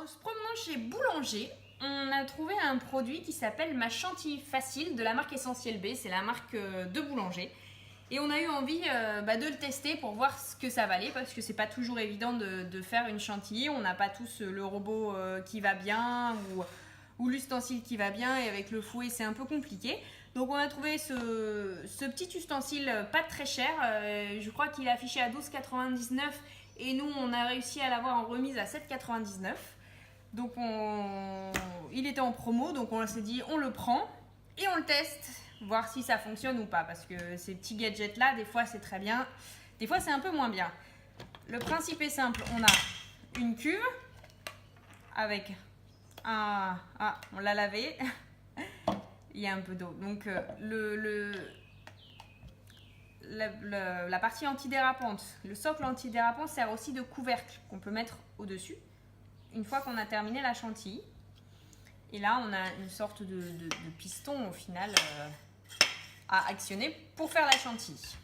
En se promenant chez Boulanger, on a trouvé un produit qui s'appelle Ma Chantilly Facile de la marque Essentiel B. C'est la marque de Boulanger. Et on a eu envie de le tester pour voir ce que ça valait, parce que c'est pas toujours évident de faire une chantilly. On n'a pas tous le robot qui va bien ou l'ustensile qui va bien, et avec le fouet c'est un peu compliqué. Donc on a trouvé ce petit ustensile pas très cher. Je crois qu'il est affiché à 12,99 et nous on a réussi à l'avoir en remise à 7,99. Donc il était en promo, donc on s'est dit on le prend et on le teste, voir si ça fonctionne ou pas, parce que ces petits gadgets là, des fois c'est très bien, des fois c'est un peu moins bien. Le principe est simple, on a une cuve avec un... Ah, on l'a lavé, il y a un peu d'eau. Donc la partie antidérapante, le socle antidérapant sert aussi de couvercle qu'on peut mettre au-dessus une fois qu'on a terminé la chantilly. Et là, on a une sorte de piston au final à actionner pour faire la chantilly.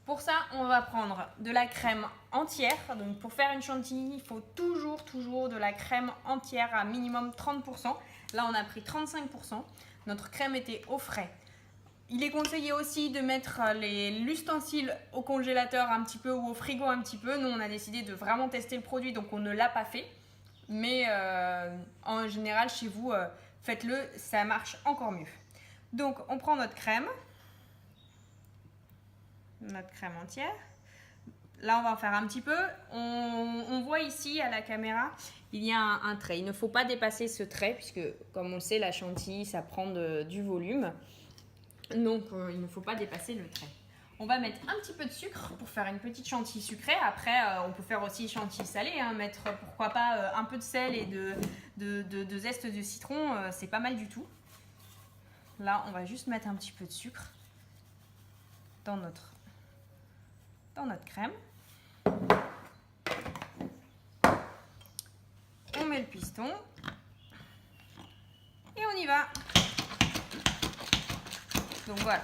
Pour ça, on va prendre de la crème entière. Donc pour faire une chantilly, il faut toujours de la crème entière à minimum 30%. Là, on a pris 35%. Notre crème était au frais. Il est conseillé aussi de mettre l'ustensile au congélateur un petit peu ou au frigo un petit peu. Nous, on a décidé de vraiment tester le produit, donc on ne l'a pas fait. Mais en général, chez vous, faites-le, ça marche encore mieux. Donc, on prend notre crème entière. Là, on va en faire un petit peu. On voit ici à la caméra, il y a un trait. Il ne faut pas dépasser ce trait, puisque, comme on le sait, la chantilly, ça prend du volume. Donc, il ne faut pas dépasser le trait. On va mettre un petit peu de sucre pour faire une petite chantilly sucrée. Après, on peut faire aussi chantilly salée, hein. Mettre, pourquoi pas, un peu de sel et de zeste de citron, c'est pas mal du tout. Là, on va juste mettre un petit peu de sucre dans notre crème. On met le piston et on y va. Donc voilà.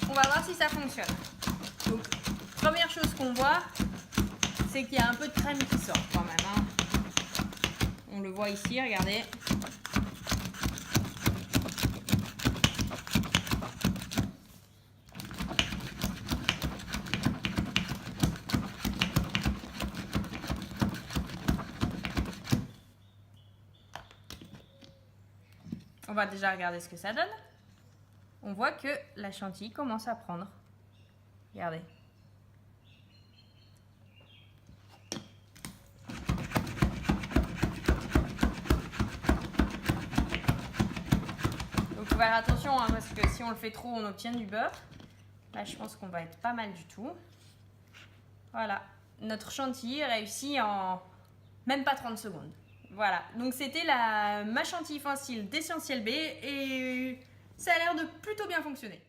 On va voir si ça fonctionne. Donc, première chose qu'on voit, c'est qu'il y a un peu de crème qui sort quand même, hein. On le voit ici, regardez. On va déjà regarder ce que ça donne. On voit que la chantilly commence à prendre. Regardez. Donc, faut faire attention, hein, parce que si on le fait trop, on obtient du beurre. Là, je pense qu'on va être pas mal du tout. Voilà. Notre chantilly réussit en même pas 30 secondes. Voilà. Donc, c'était Ma Chantilly Facile d'Essentiel B et ça a l'air de plutôt bien fonctionner.